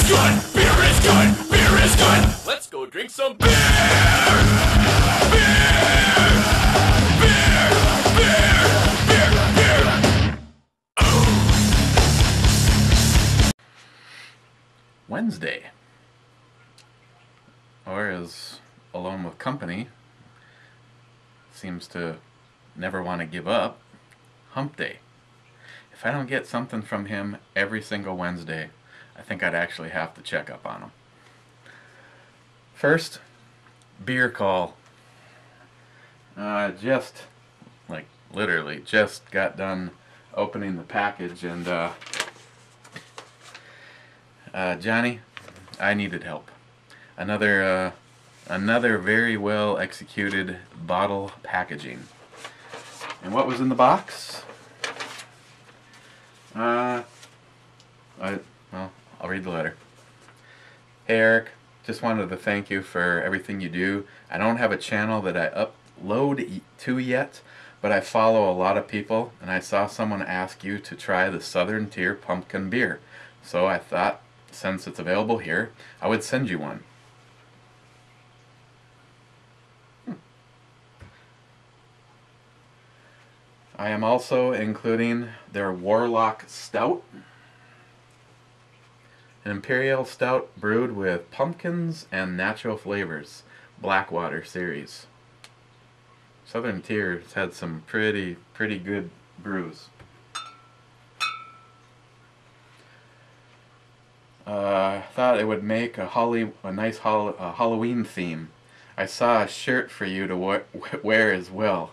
good! Beer is good! Beer is good! Let's go drink some beer! Beer! Beer! Beer! Beer! Beer! Wednesday, or as Alone with Company seems to never want to give up, Hump Day. If I don't get something from him every single Wednesday, I think I'd actually have to check up on him. First, beer call. Just, like, literally just got done opening the package, and Johnny, I needed help. Another very well executed bottle packaging. And what was in the box? I'll read the letter. Hey Eric, just wanted to thank you for everything you do. I don't have a channel that I upload to yet, but I follow a lot of people, and I saw someone ask you to try the Southern Tier pumpkin beer. So I thought, since it's available here, I would send you one. I am also including their Warlock Stout, an imperial stout brewed with pumpkins and natural flavors, Blackwater series. Southern Tier has had some pretty good brews. I thought it would make a nice Halloween theme. I saw a shirt for you to wear as well.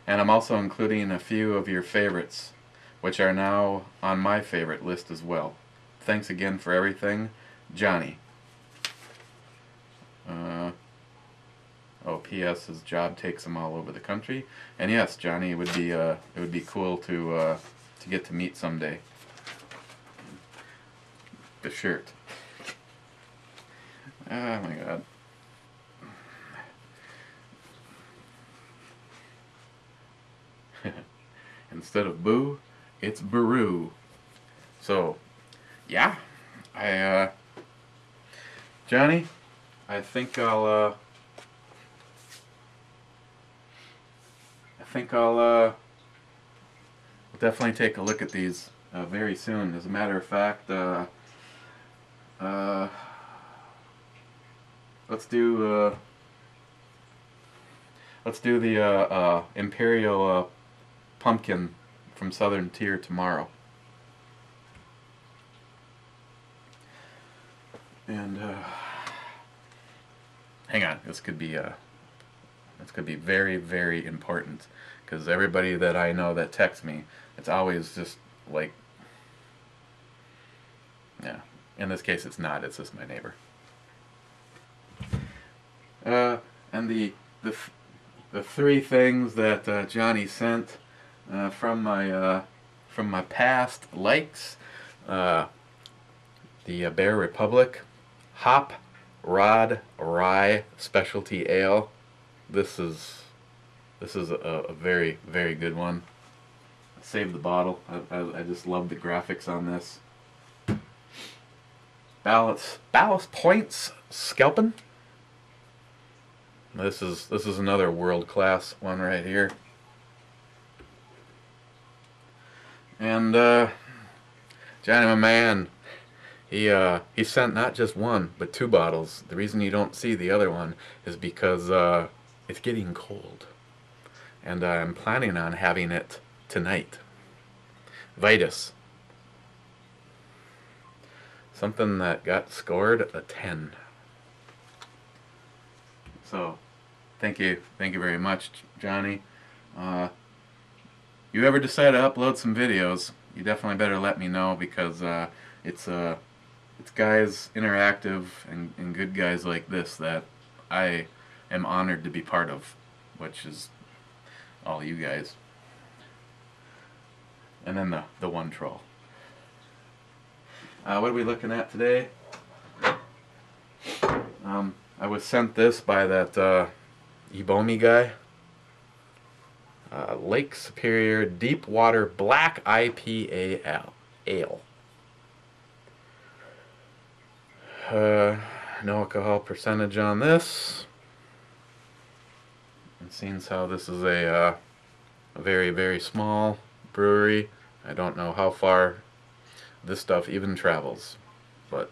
And I'm also including a few of your favorites, which are now on my favorite list as well. Thanks again for everything, Johnny. P.S. his job takes him all over the country. And yes, Johnny, it would be cool to get to meet someday. The shirt. Oh my God. Instead of boo, it's brew. So, yeah, Johnny, I think I'll definitely take a look at these very soon. As a matter of fact, let's do the Imperial pumpkin from Southern Tier tomorrow. And hang on, this could be very important, because everybody that I know that texts me, it's always just like, yeah. In this case, it's not. It's just my neighbor. And the three things that Johnny sent from my past likes: the Bear Republic Hop Rod Rye Specialty Ale. This is a very good one. Save the bottle. I just love the graphics on this. Ballast Points Scalpin'. This is another world-class one right here. And Johnny, my man, he sent not just one but two bottles. The reason you don't see the other one is because it's getting cold, and I'm planning on having it tonight. Vitus. Something that got scored a 10. So, thank you very much, Johnny. You ever decide to upload some videos, you definitely better let me know, because it's guys interactive and good guys like this that I am honored to be part of, which is all you guys. And then the one troll. What are we looking at today? I was sent this by that Ebomi guy. Lake Superior Deep Water Black IPA Ale. No alcohol percentage on this. And seeing how this is a very, very small brewery, I don't know how far this stuff even travels, but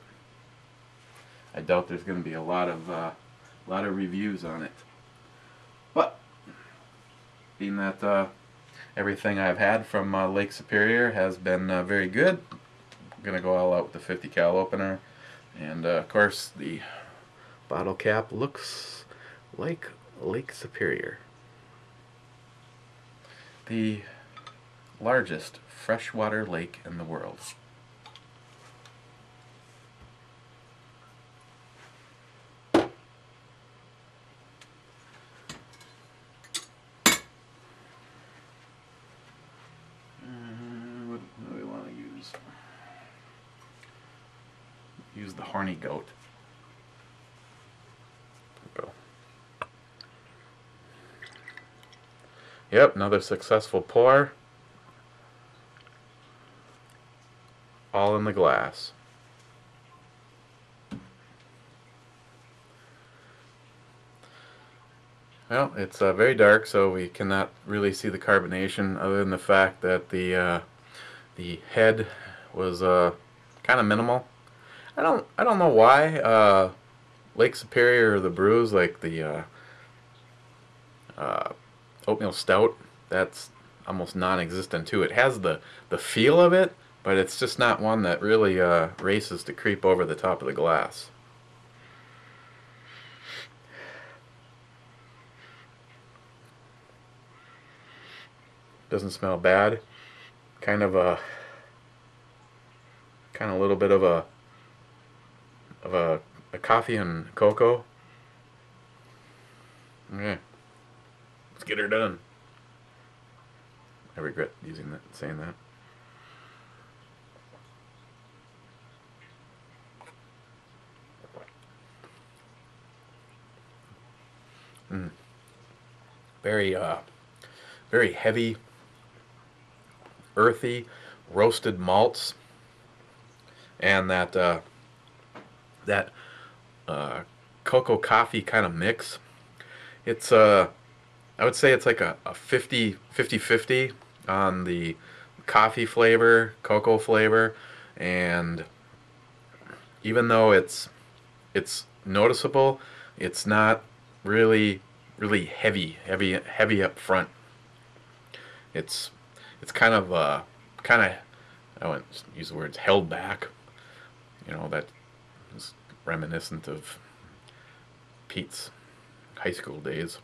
I doubt there's going to be a lot of reviews on it. But being that everything I've had from Lake Superior has been very good, I'm going to go all out with the 50 cal opener. And of course, the bottle cap looks like Lake Superior, the largest freshwater lake in the world. What do we want to use? Use the horny goat. Go. Yep, another successful pour. All in the glass. Well, it's very dark, so we cannot really see the carbonation, other than the fact that the head was kind of minimal. I don't know why Lake Superior, the brews like the oatmeal stout, that's almost non-existent too. It has the feel of it, but it's just not one that really races to creep over the top of the glass. Doesn't smell bad. Kind of a little bit of a coffee and cocoa. Okay, let's get her done. I regret saying that. Very very heavy, earthy, roasted malts, and that cocoa coffee kind of mix. It's I would say it's like a 50-50 on the coffee flavor, cocoa flavor, and even though it's noticeable, it's not really heavy up front. It's kind of I wouldn't use the words held back. You know, that is reminiscent of Pete's high school days,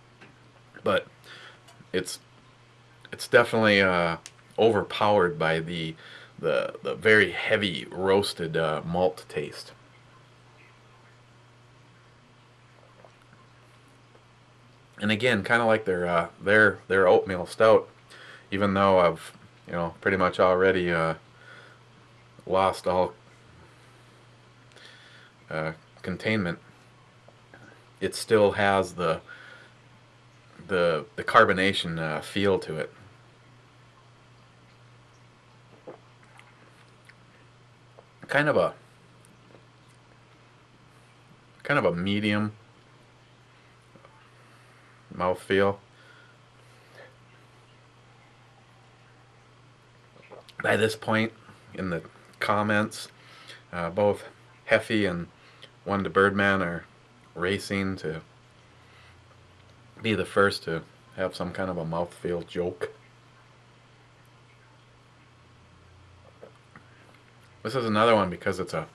but it's definitely overpowered by the very heavy roasted malt taste. And again, kind of like their oatmeal stout, even though I've pretty much already lost all containment, it still has the carbonation feel to it. Kind of a medium mouthfeel. By this point in the comments, both Heffy and One to Birdman are racing to be the first to have some kind of a mouthfeel joke. This is another one because it's a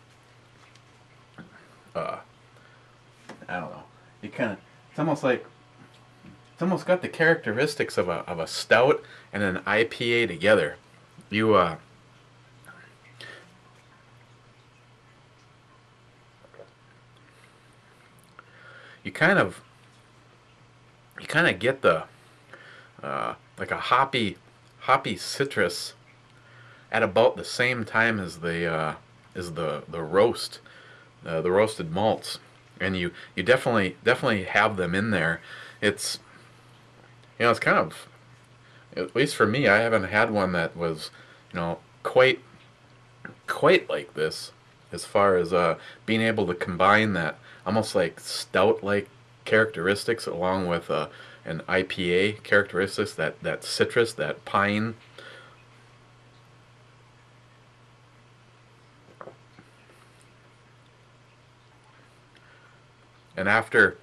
I don't know. It's almost got the characteristics of a stout and an IPA together. You kind of get the like a hoppy citrus at about the same time as the roast, the roasted malts, and you definitely have them in there. It's it's kind of, at least for me, I haven't had one that was quite like this. as far as being able to combine that almost like stout-like characteristics along with an IPA characteristics, that citrus, that pine. And after,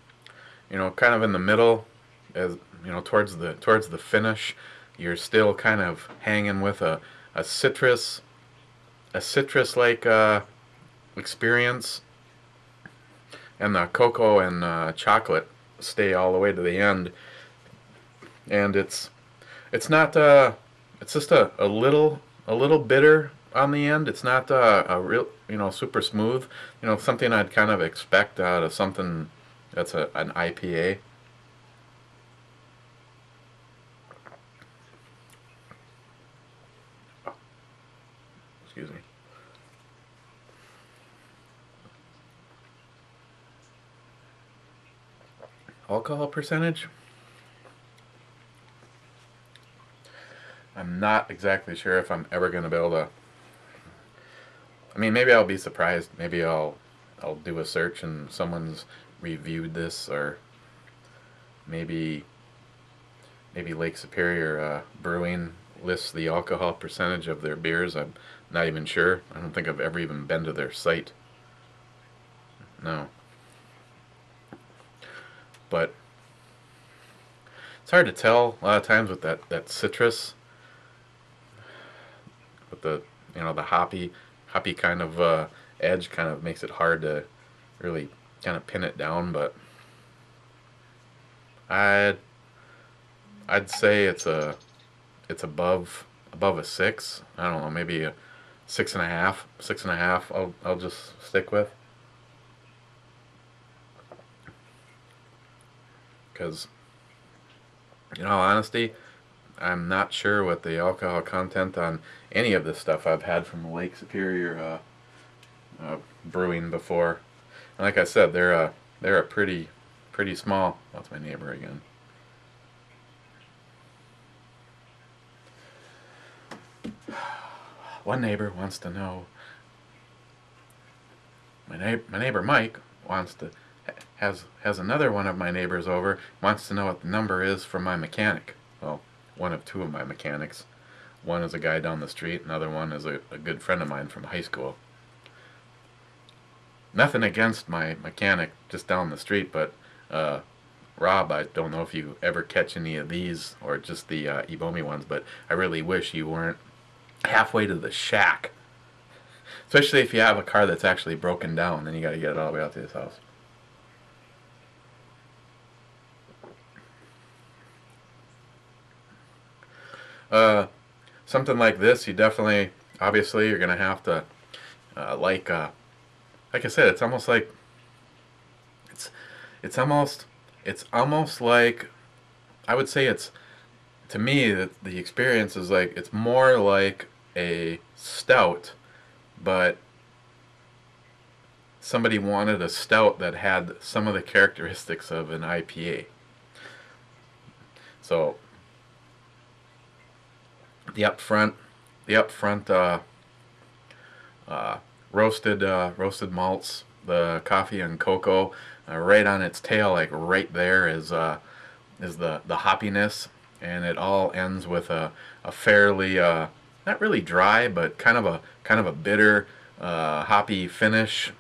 kind of in the middle, as towards the finish, you're still kind of hanging with a citrus a citrus like experience, and the cocoa and chocolate stay all the way to the end. And it's not it's just a little bitter on the end. It's not a real super smooth. Something I'd kind of expect out of something that's an IPA. Excuse me. Alcohol percentage? I'm not exactly sure if I'm ever going to be able to. I mean, maybe I'll be surprised. Maybe I'll do a search and someone's reviewed this, or maybe Lake Superior Brewing lists the alcohol percentage of their beers. I'm not even sure. I don't think I've ever even been to their site. No. But it's hard to tell a lot of times with that citrus, with the the hoppy kind of edge, kind of makes it hard to really kind of pin it down. But I'd say it's above a 6. I don't know, maybe a 6.5. 6.5. I'll just stick with, because in all honesty, I'm not sure what the alcohol content on any of this stuff I've had from Lake Superior Brewing before. And like I said, they're a pretty small. That's my neighbor again. One neighbor wants to know. My neighbor Mike has another one of my neighbors over, wants to know what the number is for my mechanic. Well, one of two of my mechanics. One is a guy down the street, another one is a good friend of mine from high school. Nothing against my mechanic just down the street, but Rob, I don't know if you ever catch any of these or just the Ebomi ones, but I really wish you weren't halfway to the shack. Especially if you have a car that's actually broken down, then you got to get it all the way out to his house. Something like this, you definitely, obviously, you're gonna have to like I said, it's almost like it's almost like, I would say it's, to me, that the experience is like, it's more like a stout, but somebody wanted a stout that had some of the characteristics of an IPA. So the up front roasted malts, the coffee and cocoa, right on its tail, like right there is the hoppiness, and it all ends with a fairly not really dry, but kind of a bitter hoppy finish,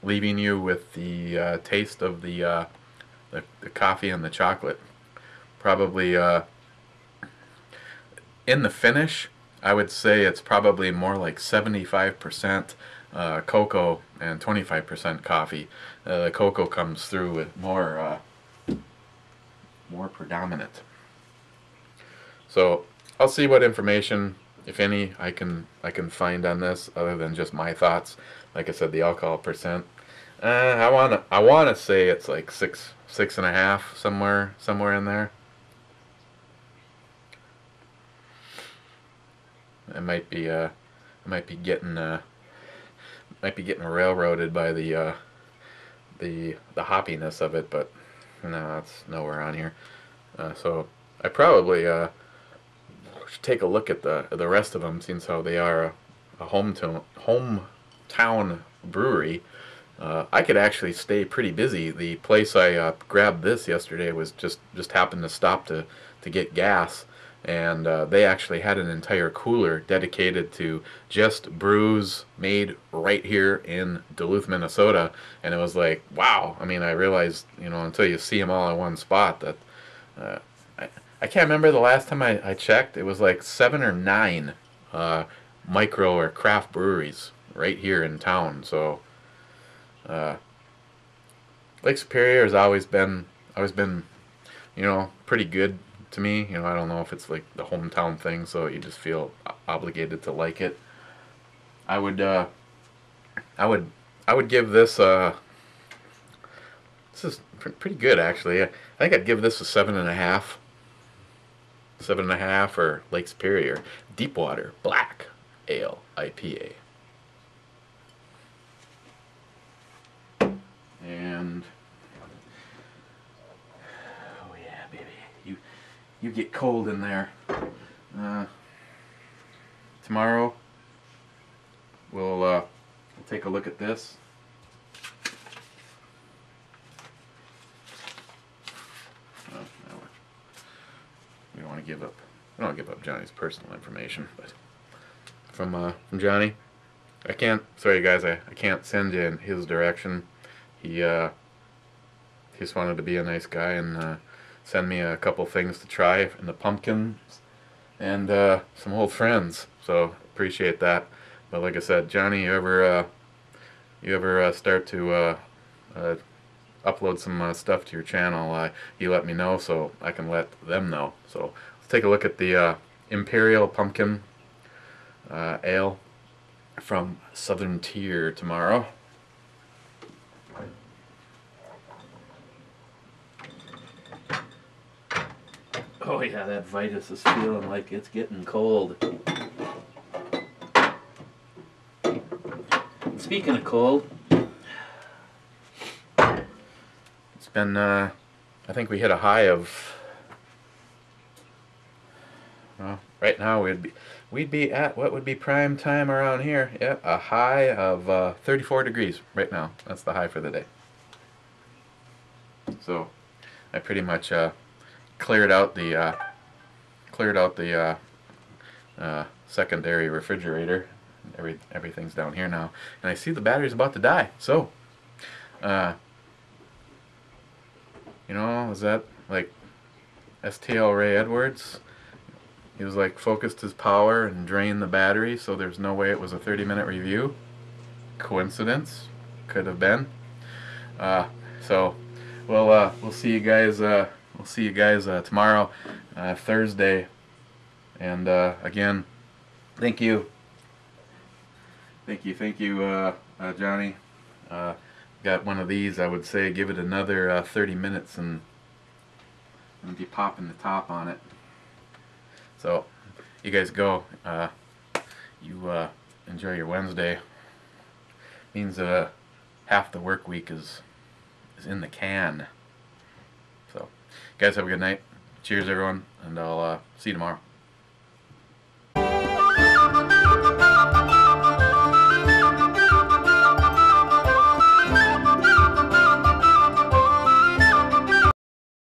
leaving you with the taste of the coffee and the chocolate. Probably in the finish, I would say it's probably more like 75% cocoa and 25% coffee. The cocoa comes through with more predominant. So I'll see what information, if any, I can find on this other than just my thoughts. Like I said, the alcohol percent. I wanna say it's like 6.5, somewhere in there. I might be getting railroaded by the hoppiness of it, but no, that's nowhere on here. So I probably should take a look at the rest of them, since how they are a hometown brewery, I could actually stay pretty busy. The place I grabbed this yesterday was just happened to stop to get gas, and they actually had an entire cooler dedicated to just brews made right here in Duluth, Minnesota. And it was like, wow. I mean, I realized, you know, until you see them all in one spot, that uh, I can't remember the last time I checked. It was like 7 or 9 micro or craft breweries right here in town. So uh, Lake Superior has always been, you know, pretty good to me. You know, I don't know if it's like the hometown thing, so you just feel obligated to like it. I would, I would, I would give this. This is pretty good actually. I think I'd give this a 7.5. 7.5 or Lake Superior Deepwater Black Ale IPA. And oh yeah, baby, you get cold in there. Tomorrow we'll take a look at this. Oh, no, we don't want to give up. I don't give up Johnny's personal information, but from Johnny, I can't. Sorry guys, I can't send you in his direction. He just wanted to be a nice guy and send me a couple things to try in the pumpkins and some old friends. So appreciate that. But like I said, Johnny, you ever start to upload some stuff to your channel, you let me know so I can let them know. So let's take a look at the Imperial Pumpkin Ale from Southern Tier tomorrow. Oh yeah, that Vitus is feeling like it's getting cold. Speaking of cold, it's been, I think we hit a high of, well, right now we'd be at what would be prime time around here. Yeah, a high of 34 degrees right now. That's the high for the day. So I pretty much cleared out the secondary refrigerator. Everything's down here now, and I see the battery's about to die. So, you know, is that like STL Ray Edwards? He was like focused his power and drained the battery, so there's no way it was a 30-minute review. Coincidence? Could have been. So, we'll see you guys. We'll see you guys tomorrow, Thursday. And again, thank you, Johnny. Got one of these. I would say give it another 30 minutes and be popping the top on it. So, you guys go. You enjoy your Wednesday. Means half the work week is in the can. So, guys, have a good night. Cheers, everyone, and I'll see you tomorrow.